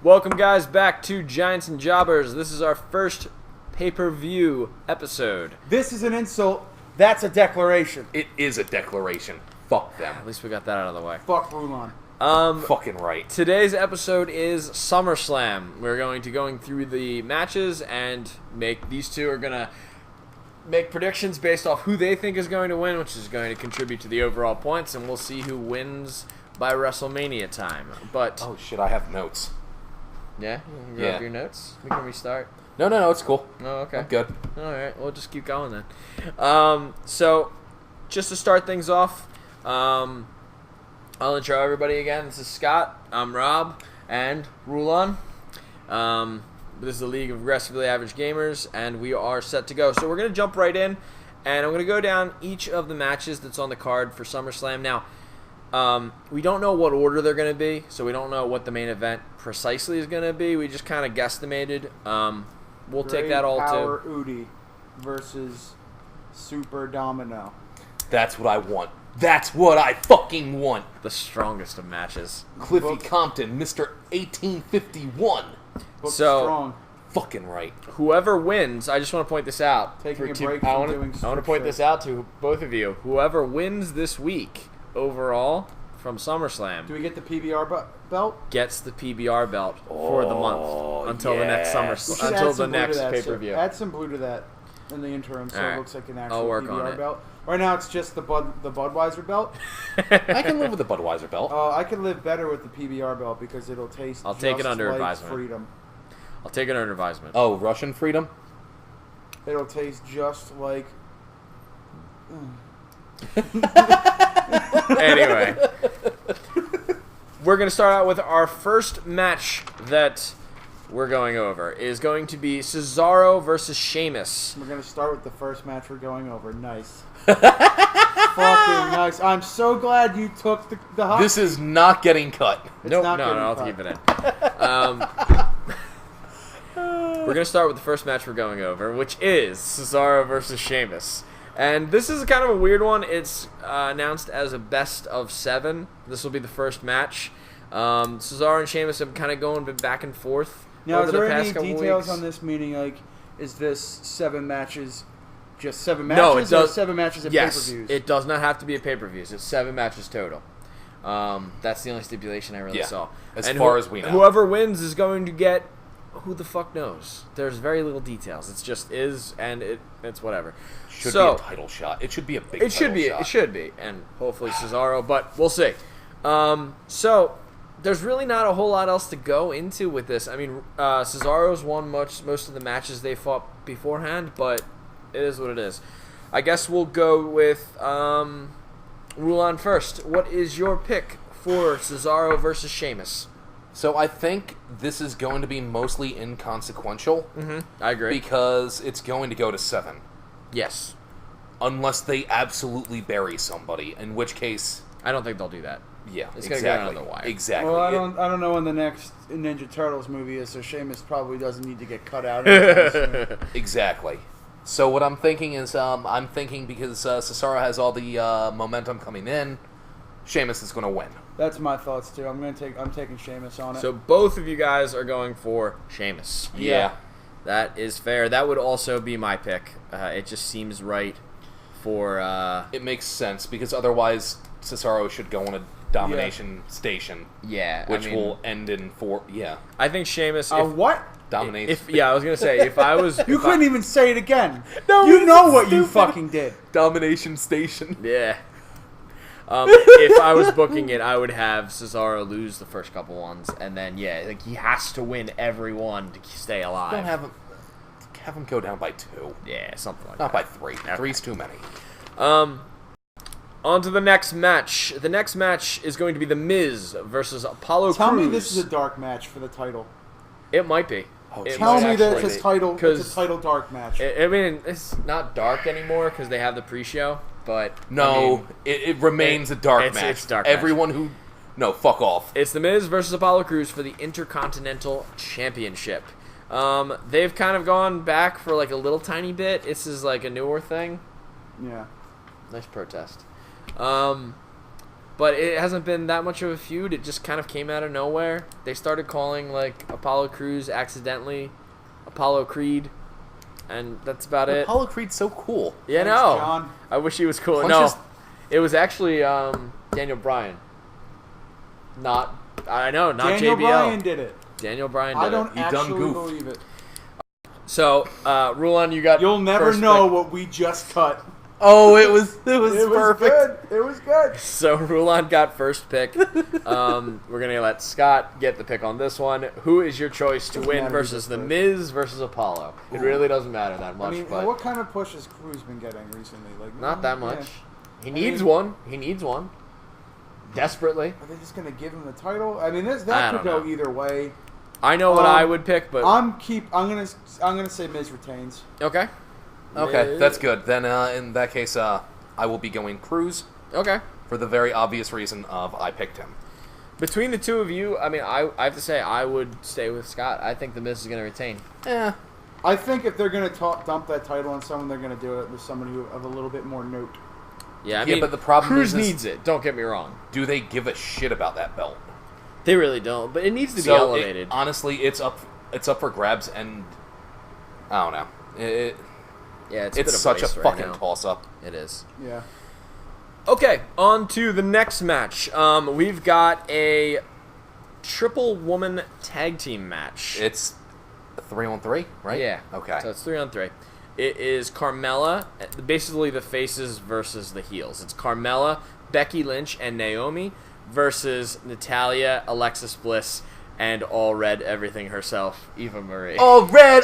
Welcome, guys, back to Giants and Jobbers. This is our first pay-per-view episode. This is an insult. That's a declaration. It is a declaration. Fuck them. At least we got that out of the way. Fuck Rulon. Fucking right. Today's episode is Summerslam. We're going through the matches and these two are going to make predictions based off who they think is going to win, which is going to contribute to the overall points, and we'll see who wins by WrestleMania time. But Oh shit, I have notes. yeah, you can grab your notes. We can restart. No, it's cool. Oh, okay. I'm good. All right, we'll just keep going then. So, just to start things off, I'll intro everybody again. This is Scott. I'm Rob and Rulon. This is the League of Aggressively Average Gamers, and we are set to go. So we're going to jump right in, and I'm going to go down each of the matches that's on the card for SummerSlam. Now, we don't know what order they're going to be, so we don't know what the main event precisely is going to be. We just kind of guesstimated. We'll take that all Power too. Udi versus Super Domino. That's what I want. That's what I fucking want. The strongest of matches. Cliffy Compton, Mr. 1851. Booked So- strong. Fucking right. Whoever wins, I just want to point this out. Taking a to- break I from want doing to strip point search. this out to both of you. Whoever wins this week overall from SummerSlam Do we get the PBR belt? gets the PBR belt for the month until the next yes. We should until add the some blue to next that, pay per view. so add some blue to that in the interim, so Alright. it looks like an I'll actual work on PBR it. belt. Right now, it's just the Budweiser belt. I can live with the Budweiser belt. I could live better with the PBR belt because it'll taste. I'll take it just under like advisement. Freedom. I'll take it under advisement. Oh, Russian freedom? It'll taste just like. Anyway, we're going to start out with our first match that we're going over. Is going to be Cesaro versus Sheamus. We're gonna start with the first match we're going over. Nice. Fucking nice. I'm so glad you took the hot. This is not getting cut. It's Nope, not no, getting I'll cut. keep it in. We're going to start with the first match we're going over, which is Cesaro versus Sheamus. And this is kind of a weird one. It's announced as a best of 7. This will be the first match. Cesaro and Sheamus have kind of going back and forth Now, over is the there past any couple details weeks. on this? Meaning, like, is this 7 matches, just 7 No, matches, it does- or 7 matches at Yes, pay-per-views? it does not have to be a pay-per-views. It's 7 matches total. That's the only stipulation I really Yeah, saw. as And far as we know. Whoever wins is going to get... Who the fuck knows? There's very little details. It's just is, and it's whatever. Should So, be a title shot. It should be a big It should be. shot. It should be, and hopefully Cesaro, but we'll see. So there's really not a whole lot else to go into with this. I mean, Cesaro's won most of the matches they fought beforehand, but it is what it is. I guess we'll go with Rulon first. What is your pick for Cesaro versus Sheamus? So I think this is going to be mostly inconsequential I agree. because it's going to go to 7. Yes. Unless they absolutely bury somebody, in which case, I don't think they'll do that. yeah, It's gonna exactly. go down the wire. Exactly. Well, I don't know when the next Ninja Turtles movie is, so Sheamus probably doesn't need to get cut out. anytime soon. Exactly. So what I'm thinking is, I'm thinking because Cesaro has all the momentum coming in, Sheamus is going to win. That's my thoughts too. I'm taking Sheamus on it. So both of you guys are going for Sheamus. Yeah. That is fair. That would also be my pick. It just seems right for... It makes sense because otherwise Cesaro should go on a domination station, yeah, which I mean, will end in 4. Yeah, I think Sheamus... what? domination. Yeah, I was going to say, if I was... You couldn't even say it again. No, you it's know what you stupid. fucking did. Domination station. Yeah. If I was booking it, I would have Cesaro lose the first couple ones, and then, yeah, like he has to win every one to stay alive. Don't have him go down by 2, Yeah, something like not that. by 3. 3's too many. On to the next match. The next match is going to be The Miz versus Apollo Tell Crews. me this is a dark match for the title. It might be. Oh, It Tell might me that actually it's be. a title. It's 'Cause- a title dark match. I mean, it's not dark anymore because they have the pre-show, but... No, I mean, it remains a dark it's- match. it's a dark match. Everyone who... No, fuck off. it's The Miz versus Apollo Crews for the Intercontinental Championship. They've kind of gone back for like a little tiny bit. This is like a newer thing. Yeah. Nice protest. but it hasn't been that much of a feud. It just kind of came out of nowhere. They started calling like Apollo Crews accidentally Apollo Creed, and that's about it. Apollo Creed's so cool. Yeah, Thanks, no. John. I wish he was cool. Punches- No, it was actually Daniel Bryan. Not Daniel JBL. Bryan did it. Daniel Bryan did I don't He done actually goof. believe it. So, Rulon, you got. You'll never first know pick. what we just cut. Oh, it was It was perfect. good. It was good. So Rulon got first pick. We're gonna let Scott get the pick on this one. Who is your choice to Doesn't win matter who versus gets the first. Miz versus Apollo? It really doesn't matter that much, I mean, but what kind of push has Cruz been getting recently? Like not that much. yeah. He needs one. He needs one desperately. Are they just gonna give him the title? I mean, I that could don't go know. either way. I know what I would pick, but I'm gonna say Miz retains. okay. Okay, Miz- that's good. Then in that case, I will be going Cruz Okay. for the very obvious reason of I picked him. Between the two of you, I mean, I have to say I would stay with Scott. I think the Miz is gonna retain. I think if they're gonna dump that title on someone, they're gonna do it with someone who of a little bit more note. Yeah, I Yeah, mean, but the problem Cruz is needs it. Don't get me wrong. Do they give a shit about that belt? They really don't, but it needs to be So elevated. honestly, it's up for grabs, and I don't know. Yeah, It's such a fucking now. toss-up. It is. Yeah. Okay, on to the next match. We've got a triple woman tag team match. It's a 3-on-3, right? Yeah. Okay. So it's 3-on-3. It is Carmella, basically the faces versus the heels. It's Carmella, Becky Lynch, and Naomi versus Natalya, Alexis Bliss, and all red everything herself, Eva Marie. All red,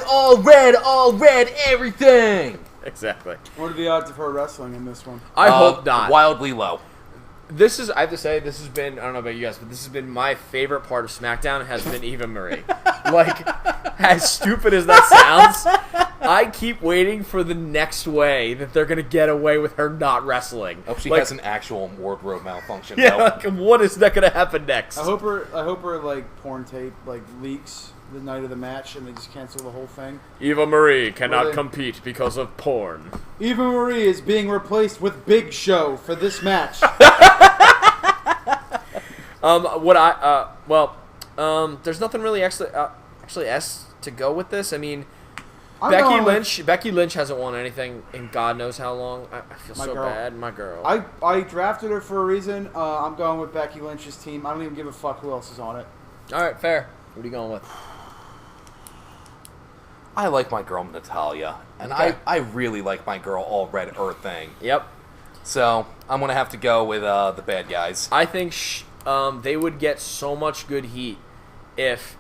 everything! Exactly. What are the odds of her wrestling in this one? I hope not. Wildly low. This is, I have to say, this has been, I don't know about you guys, but this has been my favorite part of SmackDown has been Eva Marie. Like, as stupid as that sounds, I keep waiting for the next way that they're going to get away with her not wrestling. I hope she Like, has an actual wardrobe malfunction. yeah, though. like, what is that going to happen next? I hope her like porn tape like leaks the night of the match and they just cancel the whole thing. Eva Marie cannot Well, they- compete because of porn. Eva Marie is being replaced with Big Show for this match. There's nothing really actually to go with this. I mean, I'm Becky going Lynch. Becky Lynch hasn't won anything in God knows how long. I feel My so girl. bad, my girl. I drafted her for a reason. I'm going with Becky Lynch's team. I don't even give a fuck who else is on it. All right, fair. What are you going with? I like my girl Natalya, and Okay. I really like my girl All Red Earth thing. Yep. So I'm gonna have to go with the bad guys. I think they would get so much good heat if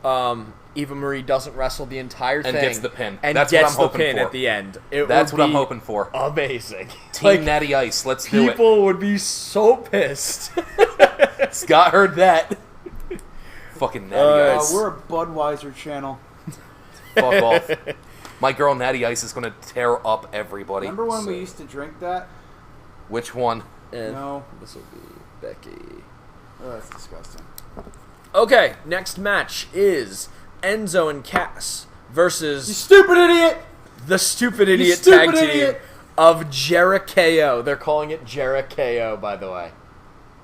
Eva Marie doesn't wrestle the entire thing And gets the pin. and That's what gets I'm the hoping pin for. at the end. That's what I'm hoping for. Amazing. Team Like, Natty Ice, let's do it. people would be so pissed. Scott heard that. Fucking Natty Ice. We're a Budweiser channel. Fuck off. My girl Natty Ice is gonna tear up everybody. Remember when we used to drink that? Which one? And No. this will be Becky. Oh, that's disgusting. Okay, next match is Enzo and Cass You versus stupid idiot! the stupid idiot stupid tag team idiot! of Jericho. They're calling it Jericho, by the way.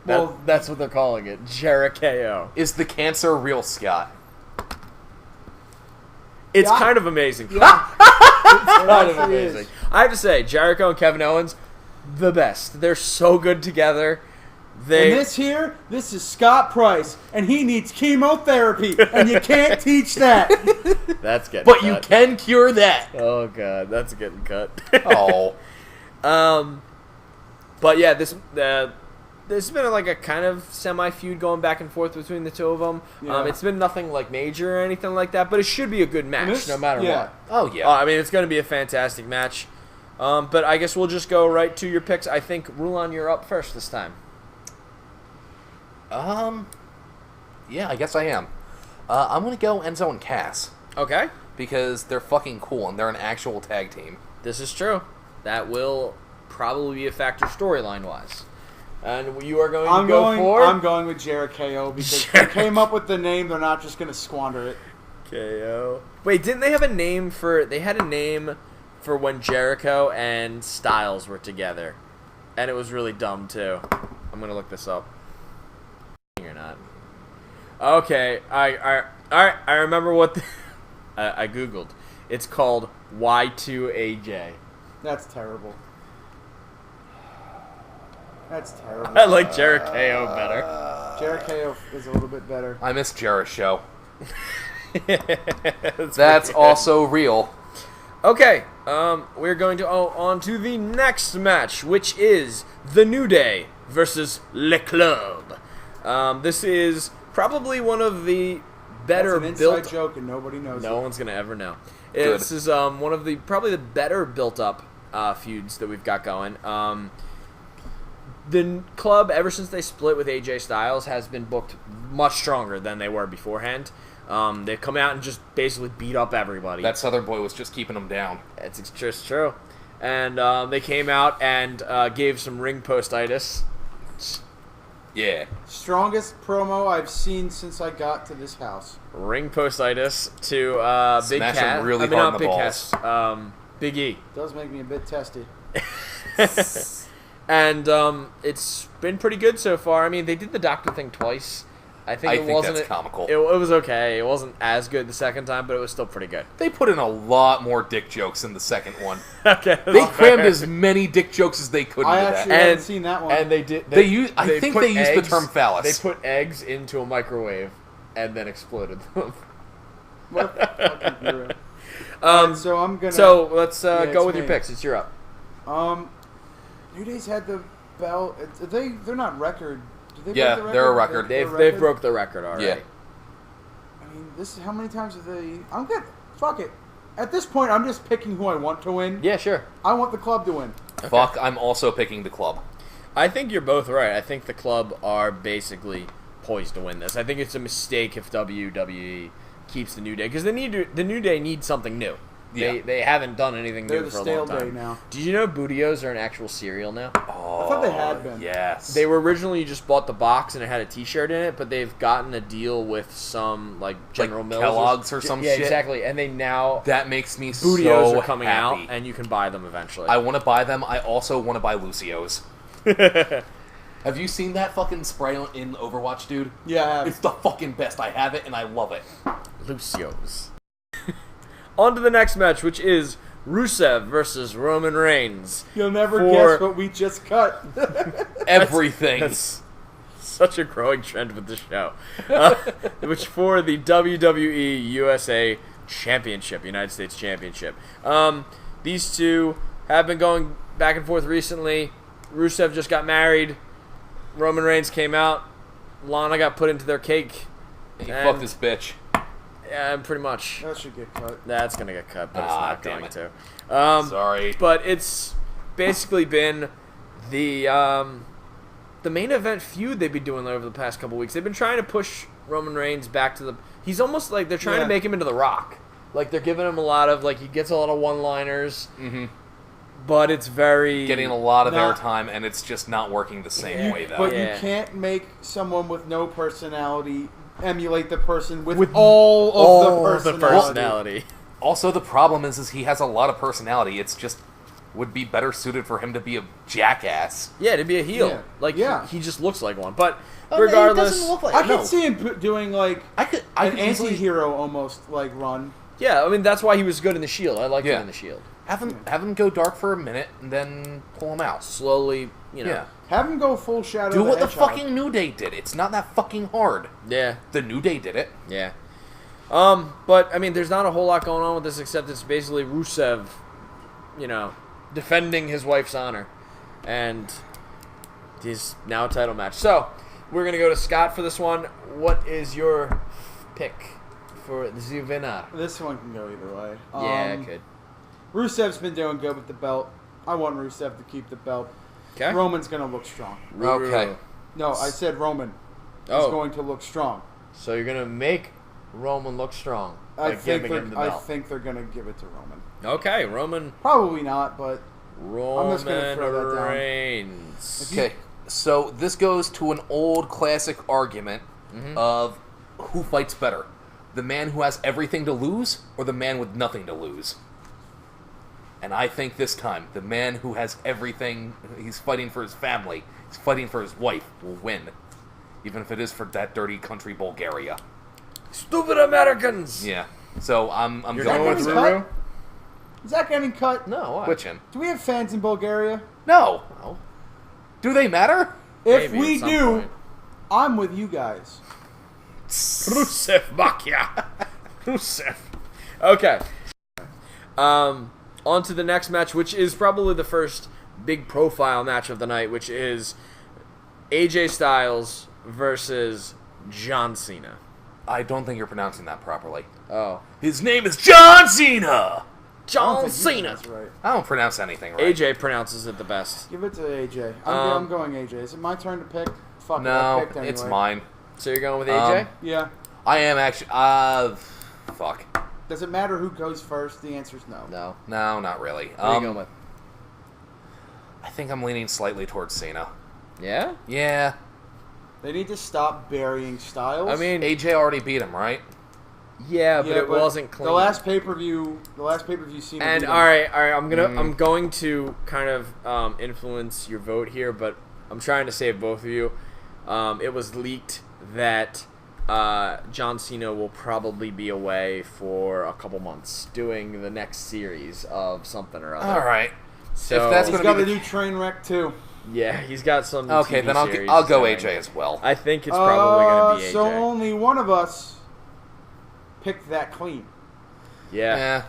Well- That's what they're calling it, Jericho. Is the cancer real, Scott? It's Yeah. kind of amazing. Yeah. Kind of actually amazing. is. I have to say, Jericho and Kevin Owens, the best. They're so good together. They And this is Scott Price, and he needs chemotherapy, and you can't teach that. that's getting But cut. you can cure that. Oh god, that's getting cut. Oh. But yeah, there's been like a kind of semi-feud going back and forth between the two of them. Yeah. It's been nothing like major or anything like that, but it should be a good match This- no matter yeah. what. Oh, yeah. I mean, it's going to be a fantastic match. But I guess we'll just go right to your picks. I think, Rulon, you're up first this time. Yeah, I guess I am. I'm going to go Enzo and Cass. Okay. Because they're fucking cool, and they're an actual tag team. This is true. That will probably be a factor storyline-wise. And you are going to go for? I'm going with Jericho because they came up with the name. They're not just going to squander it. KO. Wait, didn't they have a name for... They had a name for when Jericho and Styles were together. And it was really dumb, too. I'm gonna look this up. You're not. Okay, all right. I remember what I googled. It's called Y2AJ. That's terrible. That's terrible. I like Jericho better. Jericho is a little bit better. I miss Jericho. That's also real. Okay, we're going to on to the next match, which is The New Day versus Le Club. This is probably one of the better That's an built. inside joke and nobody knows No it. one's gonna ever know. Good. This is one of the probably the better built up feuds that we've got going. The club, ever since they split with AJ Styles, has been booked much stronger than they were beforehand. They've come out and just basically beat up everybody. That Southern boy was just keeping them down. It's just true. And they came out and gave some ring postitis. Yeah. Strongest promo I've seen since I got to this house. Ring postitis to Big Smash Cat. him really I mean, hard not in the Big balls. Cat. Big E. Does make me a bit testy. And it's been pretty good so far. I mean, they did the doctor thing twice. I think that's comical. It was okay. It wasn't as good the second time, but it was still pretty good. They put in a lot more dick jokes in the second one. Okay, They crammed as many dick jokes as they could I into actually that. haven't seen that one. And they did. I think put they used the eggs- term phallus. They put eggs into a microwave and then exploded them. What a fucking hero. Alright, so I'm gonna. So let's Yeah, go it's with your me. picks. It's your up. New Day's had the belt. They're not record. Did they Yeah, break the they're a record? record. They've broke the record already. Yeah. I mean, this is how many times have they? I'm good. Fuck it. At this point, I'm just picking who I want to win. Yeah, sure. I want the club to win. Fuck, I'm also picking the club. I think you're both right. I think the club are basically poised to win this. I think it's a mistake if WWE keeps the New Day because the New Day needs something new. Yeah. They haven't done anything They're new the for a stale long time. day now. Did you know Bootios are an actual cereal now? Oh, I thought they had been. Yes. They were originally you just bought the box and it had a T-shirt in it, but they've gotten a deal with some like General Mills, Kellogg's or some yeah, shit? exactly. And they now That makes me Bootios so are coming happy. out, and you can buy them eventually. I want to buy them. I also want to buy Lucio's. Have you seen that fucking spray in Overwatch, dude? Yeah, I have. It's the fucking best. I have it and I love it. Lucio's. On to the next match, which is Rusev versus Roman Reigns. You'll never For- guess what we just cut. Everything. That's such a growing trend with the show. Which for the WWE USA Championship, United States Championship. These two have been going back and forth recently. Rusev just got married. Roman Reigns came out. Lana got put into their cake. He And- fucked this bitch. Yeah, pretty much. That should get cut. That's going to get cut, but it's Ah, not damn going it. to. Sorry. But it's basically been the main event feud they've been doing over the past couple weeks. They've been trying to push Roman Reigns back to the... He's almost like they're trying to Yeah. make him into The Rock. Like, they're giving him a lot of... Like, he gets a lot of one-liners, but it's very... Getting a lot of Not- airtime, and it's just not working the same way, though. But Yeah. you can't make someone with no personality emulate the person with all of the personality. Also, the problem is he has a lot of personality. It's just would be better suited for him to be a jackass. Yeah, to be a heel. Yeah. Like, Yeah. he just looks like one. But He regardless... doesn't look like I no. could see him doing like I could an easily anti-hero almost like run. Yeah, I mean, that's why he was good in The Shield. I liked him Yeah. in The Shield. have him go dark for a minute and then pull him out. Slowly, you know. Yeah. Have him go full Shadow. Do what the Hedgehog. fucking New Day did. It's not that fucking hard. Yeah. The New Day did it. Yeah. But, I mean, there's not a whole lot going on with this except it's basically Rusev, you know, defending his wife's honor. And his now title match. So, we're going to go to Scott for this one. What is your pick for the winner? This one can go either way. Yeah, it could. Rusev's been doing good with the belt. I want Rusev to keep the belt. Okay. Roman's gonna look strong. Okay. No, I said Roman is Oh. going to look strong. So you're going to make Roman look strong I by think giving him the I belt. think they're gonna give it to Roman. Okay, Roman Probably not, but Roman just gonna throw that down. Reigns. Okay. So this goes to an old classic argument of who fights better. The man who has everything to lose or the man with nothing to lose? And I think this time, the man who has everything, he's fighting for his family, he's fighting for his wife, will win. Even if it is for that dirty country Bulgaria. Stupid Americans! Yeah. So I'm You're going going with with Ruru? Ruru? Is that getting cut? No, why? Which him? Do we have fans in Bulgaria? No. No. Do they matter? If Maybe we at some do, point. I'm with you guys. Rusev Makia. Rusev. Okay. On to the next match, which is probably the first big profile match of the night, which is AJ Styles versus John Cena. I don't think you're pronouncing that properly. Oh. His name is John Cena! John I don't think you Cena! guys are right. I don't pronounce anything right. AJ pronounces it the best. Give it to AJ. Um, I'm going AJ. Is it my turn to pick? Fuck it, I No, picked anyway. it's mine. So you're going with AJ? Yeah. I am actually... fuck. Does it matter who goes first? The answer is no. No. No, not really. What are you going with? I think I'm leaning slightly towards Cena. Yeah? Yeah. They need to stop burying Styles. I mean, AJ already beat him, right? yeah, but it wasn't clean. The last pay-per-view Cena And beat him. all right, I'm going to kind of influence your vote here, but I'm trying to save both of you. It was leaked that John Cena will probably be away for a couple months doing the next series of something or other. All right. So If that's He's gonna got be a the- new train wreck too. yeah, he's got some. Okay, TV then series I'll go going. AJ as well. I think it's probably going to be AJ. So only one of us picked that clean. yeah. Yeah.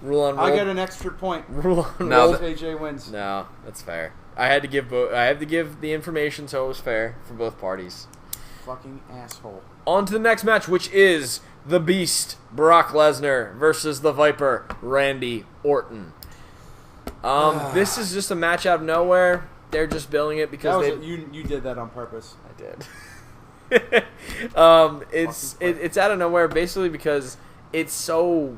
Rule on roll. I get an extra point. Rule on No, roll. that- AJ wins. No, that's fair. I had to give the information so it was fair for both parties. Fucking asshole. On to the next match, which is the Beast, Brock Lesnar, versus the Viper, Randy Orton. This is just a match out of nowhere. They're just billing it because That was you did that on purpose. I did. It's out of nowhere basically because it's so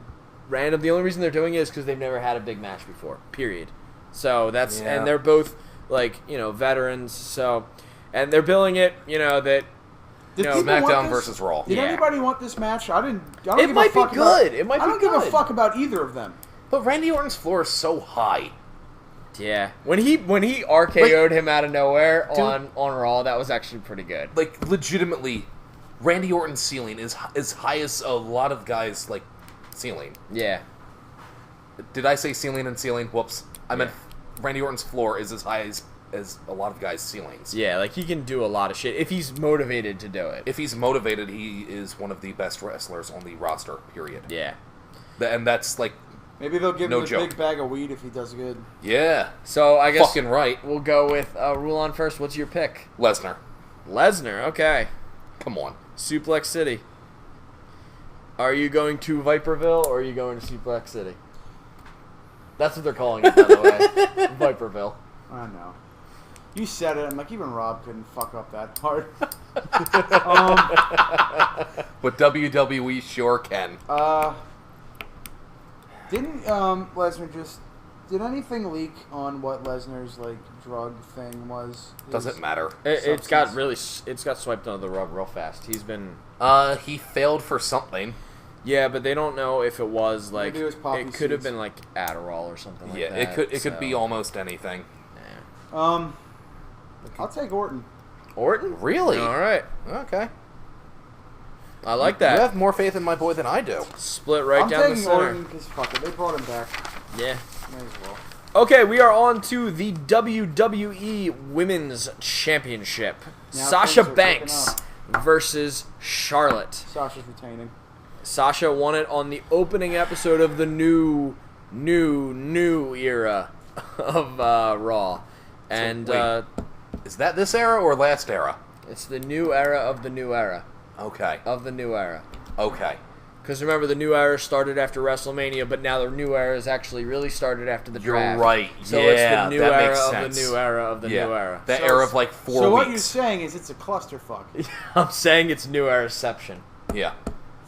random. The only reason they're doing it is because they've never had a big match before. Period. So that's Yeah. and they're both veterans. So and they're billing it. That. Did No, people want SmackDown this? versus Raw. Did Yeah. anybody want this match? I don't It give might a fuck be good. It might I be don't give a good. fuck about either of them. But Randy Orton's floor is so high. Yeah, when he RKO'd him out of nowhere on Raw, that was actually pretty good. Like, legitimately, Randy Orton's ceiling is as high as a lot of guys, like, ceiling. Yeah, Did I say ceiling and ceiling? Whoops. I meant Yeah. Randy Orton's floor is as high as a lot of guys' ceilings. yeah, like he can do a lot of shit if he's motivated to do it. If he's motivated, he is one of the best wrestlers on the roster, period. Yeah. And that's, like, Maybe they'll give No him a joke. big bag of weed if he does good. yeah. So I guess Fucking right. we'll go with Rulon first. What's your pick? Lesnar. Lesnar. Okay. Come on. Suplex City. Are you going to Viperville or are you going to Suplex City? That's what they're calling it, by the way. Viperville. I know. You said it. I'm like, even Rob couldn't fuck up that hard. But WWE sure can. Didn't Lesnar just... Did anything leak on what Lesnar's, drug thing was? Doesn't matter. It's got swiped under the rug real fast. He's been... He failed for something. Yeah, but they don't know if it was, Maybe it was poppy it could have seeds. been, Adderall or something like Yeah, that. it could be almost anything. Yeah. I'll take Orton. Orton? Really? All right. Okay. I like You that. have more faith in my boy than I do. Split right I'm down the taking center. Orton because, fuck it, they brought him back. Yeah. May as well. Okay, we are on to the WWE Women's Championship. Now Sasha things are Banks picking versus Charlotte. Sasha's retaining. Sasha won it on the opening episode of the new era of Raw. And wait. Is that this era or last era? it's the new era of the new era. Okay. Of the new era. Okay. Because remember, the new era started after WrestleMania, but now the new era is actually really started after the You're draft. right. So Yeah, it's the new that era makes of sense. the new era of the Yeah. new era. That So era it's- of like 4 So weeks. what you're saying is it's a clusterfuck. I'm saying it's new eraception. Yeah.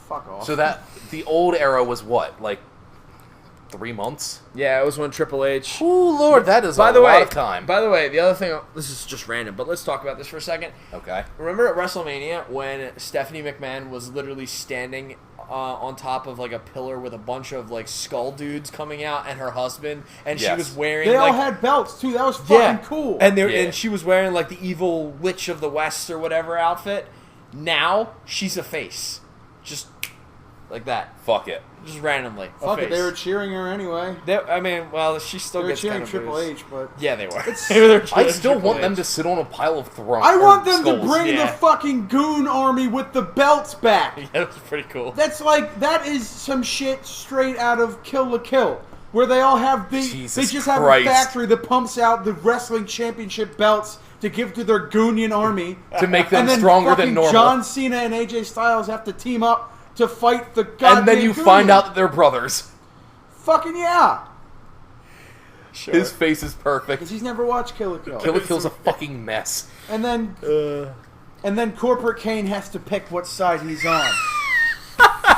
Fuck off. So that the old era was what, like 3 months? Yeah, it was when Triple H. Ooh, Lord, that is By a the way, lot of time. By the way, the other thing. This is just random, but let's talk about this for a second. Okay. Remember at WrestleMania when Stephanie McMahon was literally standing on top of like a pillar with a bunch of like skull dudes coming out, and her husband, and she was wearing. They all like, had belts too. That was fucking cool. And she was wearing like the evil witch of the West or whatever outfit. Now she's a face, just like that. Fuck it. Just randomly. Fuck it, they were cheering her anyway. She still gets cheering kind of Triple booze. H, but yeah, they were. I still want them to sit on a pile of thrones. I want them to bring the fucking goon army with the belts back. Yeah, that was pretty cool. That is some shit straight out of Kill la Kill, where they all have have a factory that pumps out the wrestling championship belts to give to their Goonian army to make them and then stronger than normal. John Cena and AJ Styles have to team up to fight the goddamn and then you Goonies. find out that they're brothers. Fucking yeah. Sure. His face is perfect. Because he's never watched Kill la Kill. Kill la Kill's a fucking mess. And then Corporate Kane has to pick what side he's on.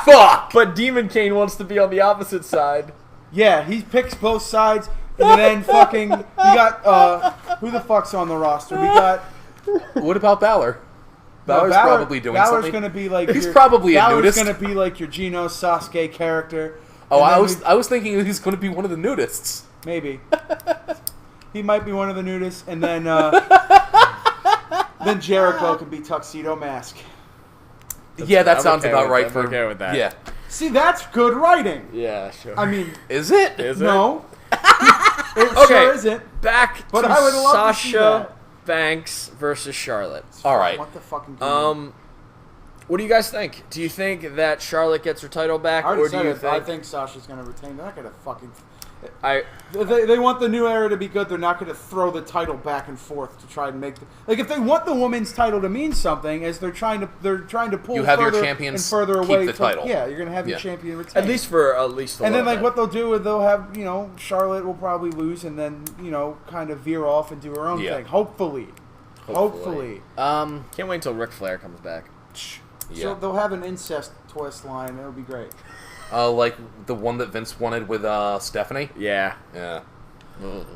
Fuck! But Demon Kane wants to be on the opposite side. Yeah, he picks both sides, and then fucking we got who the fuck's on the roster? We got What about Balor? Balor's probably doing Balor's something. Gonna be like he's probably a nudist. Balor's gonna be like your Geno Sasuke character. Oh, I was thinking he's going to be one of the nudists. Maybe he might be one of the nudists, and then then Jericho can be Tuxedo Mask. That sounds about right. I'm okay with that. Yeah. See, that's good writing. Yeah, sure. I mean, is it? No. It Okay. sure isn't. Back But to I would love to see Sasha that. Banks versus Charlotte. All right. What the fucking? What do you guys think? Do you think that Charlotte gets her title back, I already or do said you it. think? I think Sasha's going to retain. They're not going to fucking. I They want the new era to be good. They're not going to throw the title back and forth to try and make if they want the women's title to mean something, as they're trying to pull you have further your champions and further keep away. the title. Yeah, you're going to have your champion retain. at least for a and then little like bit. what they'll do is they'll have Charlotte will probably lose and then kind of veer off and do her own thing. Hopefully. Can't wait until Ric Flair comes back. Yeah. So they'll have an incest twist line. It'll be great. Like the one that Vince wanted with Stephanie. Yeah. Yeah.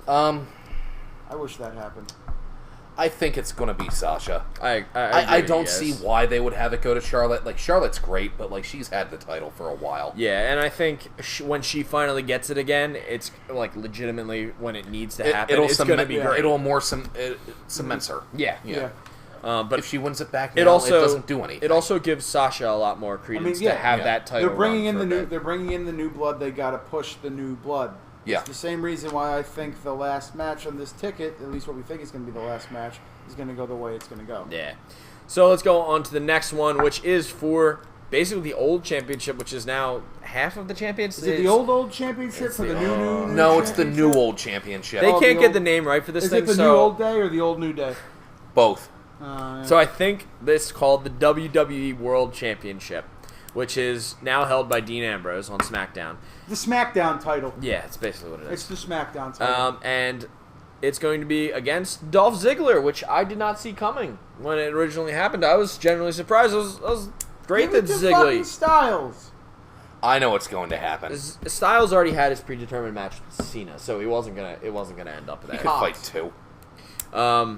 I wish that happened. I think it's gonna be Sasha. I don't see why they would have it go to Charlotte. Like Charlotte's great, but like she's had the title for a while. Yeah, and I think when she finally gets it again, it's like legitimately when it needs to happen. It's going to be great. It'll cements her. Yeah. But if she wins it back, now, it doesn't do anything. It also gives Sasha a lot more credence to have that title. They're bringing in the new blood. They got to push the new blood. Yeah. It's the same reason why I think the last match on this ticket, at least what we think is going to be the last match, is going to go the way it's going to go. Yeah. So let's go on to the next one, which is for basically the old championship, which is now half of the championship. Is it the old championship for the new? No, it's the new old championship. They can't get the name right for this thing. Is it the new old day or the old new day? Both. Yeah. So I think this is called the WWE World Championship, which is now held by Dean Ambrose on SmackDown. The SmackDown title. Yeah, it's basically what it It's is. the SmackDown title. And it's going to be against Dolph Ziggler, which I did not see coming when it originally happened. I was genuinely surprised. I was great that Ziggler. Styles. I know what's going to happen. Styles already had his predetermined match with Cena, so it wasn't gonna end up there. He could fight two. Tell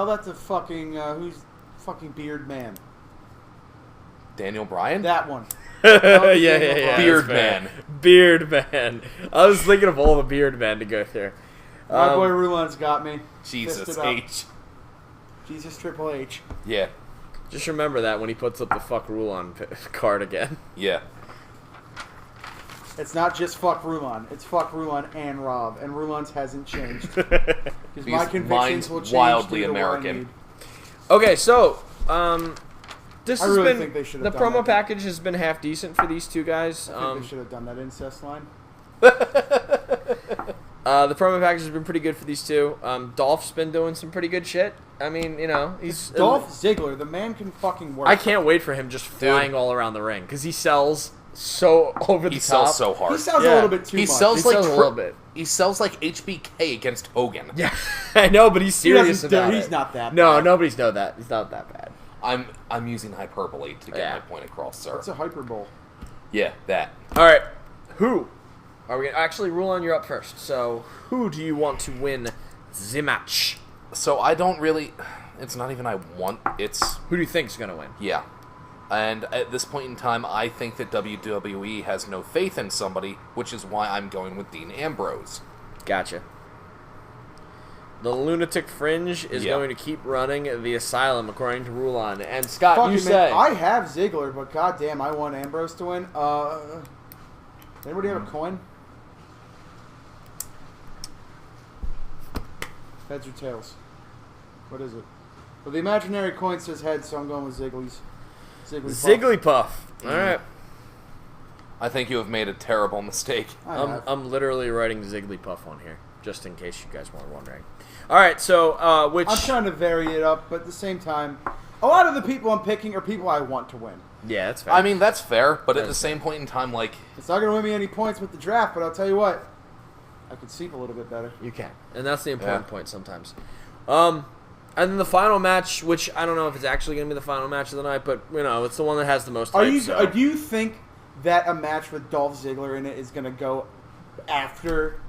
that to fucking who's fucking Beard Man. Daniel Bryan? That one. Yeah. Beard Man. Beard Man. I was thinking of all the Beard Men to go through. My boy Rulan's got me. Jesus H. Jesus Triple H. Yeah. Just remember that when he puts up the fuck Rulon card again. Yeah. It's not just fuck Rulan. It's fuck Rulan and Rob. And Rulan's hasn't changed. Because my convictions will change wildly to the American. Okay, so this I has really been think they should the have done promo that. package has been half decent for these two guys. I think they should have done that incest line. The promo package has been pretty good for these two. Dolph's been doing some pretty good shit. I mean, he's Dolph Ziggler. The man can fucking work. I can't wait for him just flying all around the ring because he sells so over the top. He sells so hard. He sells a little bit too much. He sells a little bit. He sells like HBK against Hogan. Yeah, I know, but he's serious about it. He's not that bad. No, nobody's know that. He's not that bad. I'm using hyperbole to get my point across, sir. What's a hyperbole? Yeah, that. All right, who are we gonna actually rule on? You're up first. So, who do you want to win the match? So I don't really. It's not even I want. It's who do you think's gonna win? Yeah. And at this point in time, I think that WWE has no faith in somebody, which is why I'm going with Dean Ambrose. Gotcha. The Lunatic Fringe is going to keep running the Asylum, according to Rulon. And Scott, Fuck you man, say... I have Ziggler, but goddamn, I want Ambrose to win. Anybody have a coin? Heads or tails? What is it? Well, the imaginary coin says heads, so I'm going with Ziggly's. Zigglypuff. All right. I think you have made a terrible mistake. I'm literally writing Zigglypuff on here, just in case you guys weren't wondering. All right, so which... I'm trying to vary it up, but at the same time, a lot of the people I'm picking are people I want to win. Yeah, that's fair. I mean, that's fair, but at the same point in time, like... It's not going to win me any points with the draft, but I'll tell you what, I could sleep a little bit better. You can. And that's the important point sometimes. And then the final match, which I don't know if it's actually going to be the final match of the night, but, you know, it's the one that has the most hype. Do you think that a match with Dolph Ziggler in it is going to go after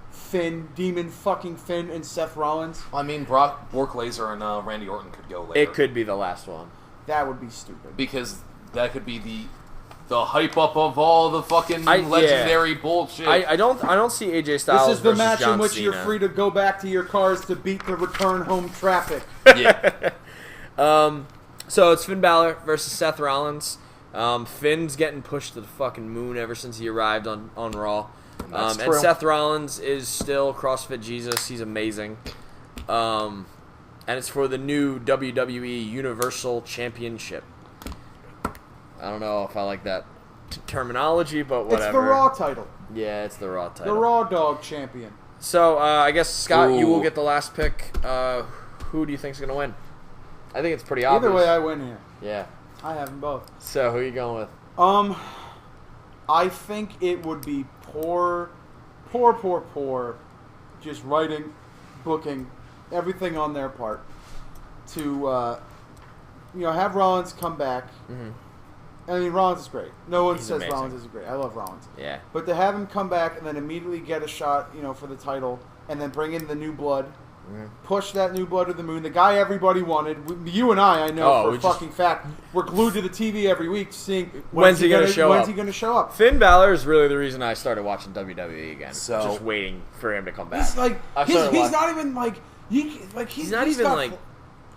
Demon fucking Finn and Seth Rollins? I mean, Brock Lesnar and Randy Orton could go later. It could be the last one. That would be stupid. Because that could be the hype up of all the fucking legendary bullshit. I don't see AJ Styles. This is the match John in which Cena. you're free to go back to your cars to beat the return home traffic. Yeah. So it's Finn Balor versus Seth Rollins. Finn's getting pushed to the fucking moon ever since he arrived on Raw. And Seth Rollins is still CrossFit Jesus. He's amazing. And it's for the new WWE Universal Championship. I don't know if I like that terminology, but whatever. It's the Raw title. Yeah, it's the Raw title. The Raw Dog Champion. So, I guess, Scott, you will get the last pick. Who do you think's going to win? I think it's pretty obvious. Either way, I win here. Yeah. I have them both. So, who are you going with? I think it would be poor, just writing, booking, everything on their part to, have Rollins come back. Mm-hmm. I mean, Rollins is great. No one says amazing. Rollins isn't great. I love Rollins. Yeah. But to have him come back and then immediately get a shot, for the title, and then bring in the new blood, push that new blood to the moon. The guy everybody wanted. You and I know for a fucking fact, we're glued to the TV every week seeing when's he going to show up. When's he going to show up? Finn Balor is really the reason I started watching WWE again. So just waiting for him to come back. It's like he's not even like he's not even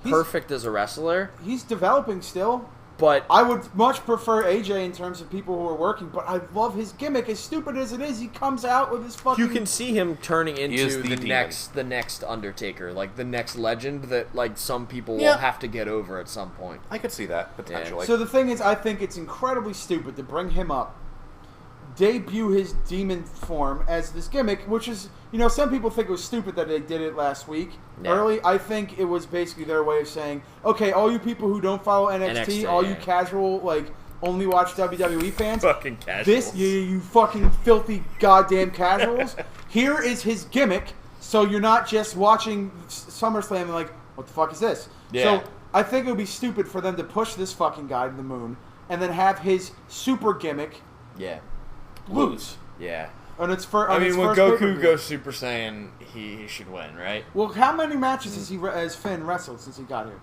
perfect as a wrestler. He's developing still. But I would much prefer AJ in terms of people who are working, but I love his gimmick. As stupid as it is, he comes out with his fucking... You can see him turning into the next Undertaker, like the next legend that some people will have to get over at some point. I could see that, potentially. Yeah. So the thing is, I think it's incredibly stupid to bring him up, debut his demon form as this gimmick, which is... some people think it was stupid that they did it last week. Yeah. Early, I think it was basically their way of saying, okay, all you people who don't follow NXT all you casual, only watch WWE fans. Fucking casuals. You fucking filthy goddamn casuals. Here is his gimmick, so you're not just watching SummerSlam and what the fuck is this? Yeah. So I think it would be stupid for them to push this fucking guy to the moon and then have his super gimmick lose. Yeah. When Goku goes Super Saiyan, he should win, right? Well, how many matches has Finn wrestled since he got here?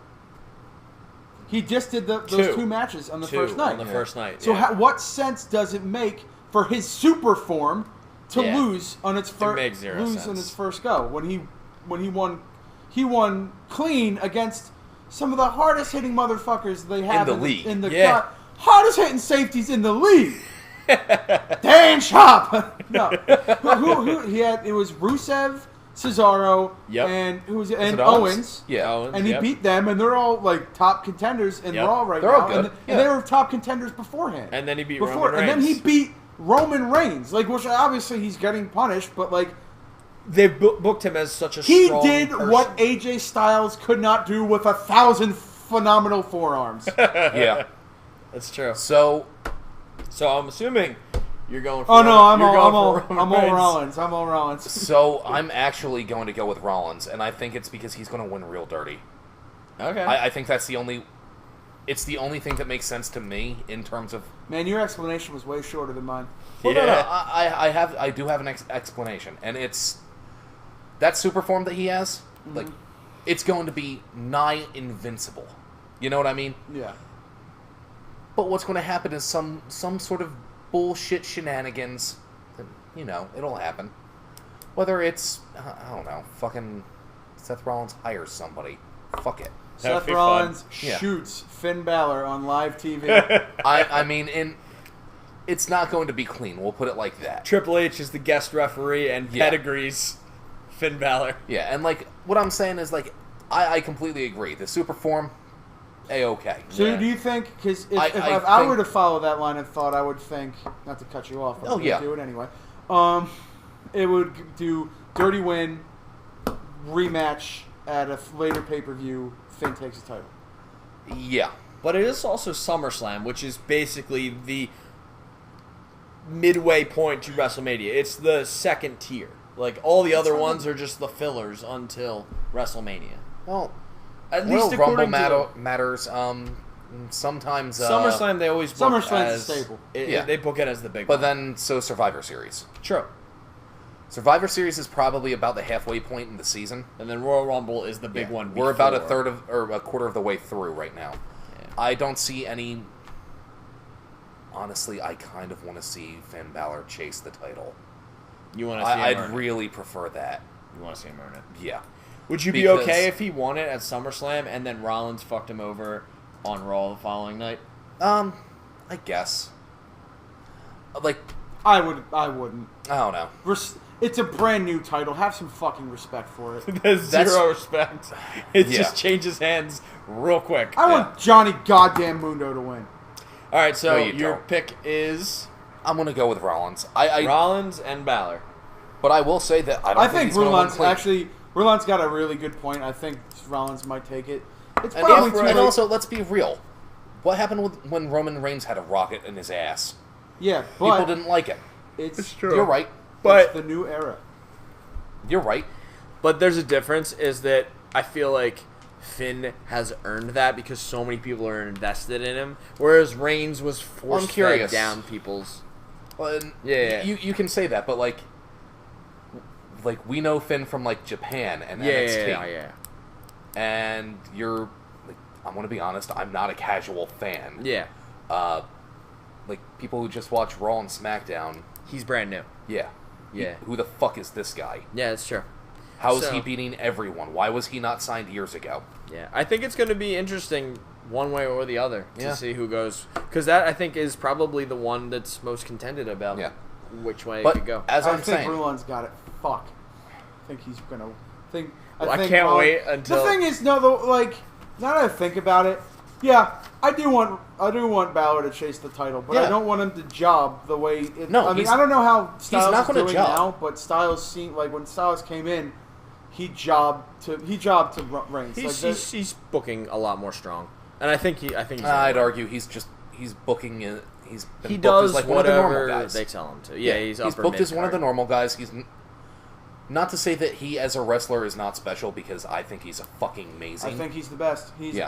He just did those two matches on the first night. On the first night. So what sense does it make for his super form to lose on its first on his first go when he won clean against some of the hardest hitting motherfuckers they have in the league. Hardest hitting safeties in the league. Dan Chop. No, who he had? It was Rusev, Cesaro, and Owens. Yeah, Owens, and he beat them, and they're all top contenders in Raw right they're now. All good. And they were top contenders beforehand. And then he beat Roman Reigns. And then he beat Roman Reigns, which obviously he's getting punished, but they booked him as such a strong person. What AJ Styles could not do with 1,000 phenomenal forearms. Yeah, that's true. So I'm assuming you're going for I'm all Rollins. I'm all Rollins. So I'm actually going to go with Rollins, and I think it's because he's going to win real dirty. Okay. I think that's the only thing that makes sense to me in terms of... Man, your explanation was way shorter than mine. Well, no, I do have an explanation, and it's that super form that he has, it's going to be nigh invincible. You know what I mean? Yeah. But what's going to happen is some sort of bullshit shenanigans. And, it'll happen. Whether it's, I don't know, fucking Seth Rollins hires somebody. Fuck it. Seth Rollins shoots Finn Balor on live TV. I mean, it's not going to be clean. We'll put it like that. Triple H is the guest referee and pedigrees Finn Balor. Yeah, and what I'm saying is I completely agree. The super form, A-okay. So do you think, because if I were to follow that line of thought, I would think, not to cut you off, but I'm going to do it anyway, it would do Dirty Win, rematch at a later pay-per-view, Finn takes the title. Yeah. But it is also SummerSlam, which is basically the midway point to WrestleMania. It's the second tier. All the other ones are just the fillers until WrestleMania. Well, at least Rumble according matters. Sometimes SummerSlam they always book SummerSlam's a staple. They book it as the big but one. then so Survivor Series. True. Survivor Series is probably about the halfway point in the season. And then Royal Rumble is the big one before. We're about a third of, or a quarter of the way through right now. Yeah. I don't see any... Honestly, I kind of want to see Finn Balor chase the title. You want to see him earn I'd really prefer that. You want to see him earn it? Yeah. Would you be okay if he won it at SummerSlam and then Rollins fucked him over on Raw the following night? I guess. I wouldn't. I don't know. It's a brand new title. Have some fucking respect for it. There's zero respect. It just changes hands real quick. I want Johnny goddamn Mundo to win. All right, so your pick is... I'm going to go with Rollins. Rollins and Balor. But I will say that I think Rollins Rollins got a really good point. I think Rollins might take it. It's probably too late. And also, let's be real. What happened when Roman Reigns had a rocket in his ass? Yeah, but... People didn't like it. It's true. You're right. But it's the new era. You're right. But there's a difference, is that I feel like Finn has earned that because so many people are invested in him, whereas Reigns was forced down people's... Well, You can say that, but we know Finn from Japan and NXT. Yeah. And you're... I'm going to be honest, I'm not a casual fan. Yeah. People who just watch Raw and SmackDown... He's brand new. Yeah. Yeah. Who the fuck is this guy? Yeah, that's true. How is he beating everyone? Why was he not signed years ago? Yeah, I think it's going to be interesting one way or the other to see who goes. Because that, I think, is probably the one that's most contended about which way it could go. As I think Rulan's got it. Fuck. I think he's going to... I can't wait until... The thing is, now that I think about it, I do want Balor to chase the title, but I don't want him to job the way... I don't know how Styles is doing now, but Styles seemed like when Styles came in, he jobbed to Reigns. He's booking a lot more strong, and I think he's. I'd argue he's booking. He does booked as whatever one of the normal guys. They tell him to. Yeah, he's booked as one of the normal guys. He's not to say that he as a wrestler is not special, because I think he's fucking amazing. I think he's the best. He's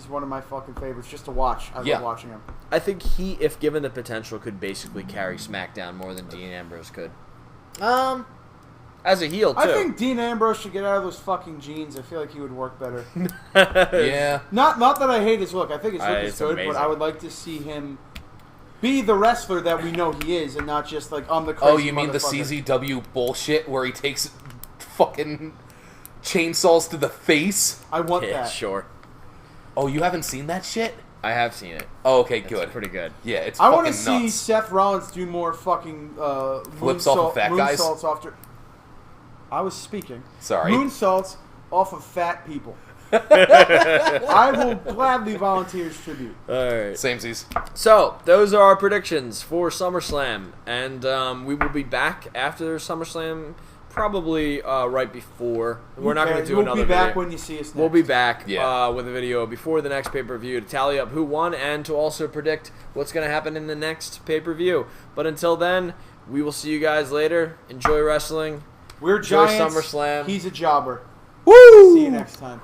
one of my fucking favorites just to watch. I love watching him. I think he, if given the potential, could basically carry SmackDown more than Dean Ambrose could. As a heel, too. I think Dean Ambrose should get out of those fucking jeans. I feel like he would work better. Yeah. Not that I hate his look. I think his look is good, amazing. but I would like to see him be the wrestler that we know he is, and not just I'm the crazy Oh, you mean the CZW bullshit where he takes fucking chainsaws to the face? I want Yeah, that. sure. Oh, you haven't seen that shit? I have seen it. Oh, okay, It's good. pretty good. Yeah, it's I fucking want to see nuts. Seth Rollins do more fucking Flips off of fat guys? moonsaults after. I was speaking. Sorry. Moonsaults off of fat people. I will gladly volunteer as tribute. All right. Samesies. So, those are our predictions for SummerSlam. And we will be back after SummerSlam, probably right before. We're not going to do another We'll be back video. when you see us next. We'll be back with a video before the next pay-per-view to tally up who won and to also predict what's going to happen in the next pay-per-view. But until then, we will see you guys later. Enjoy wrestling. We're Enjoy Giants. SummerSlam. He's a jobber. Woo! See you next time.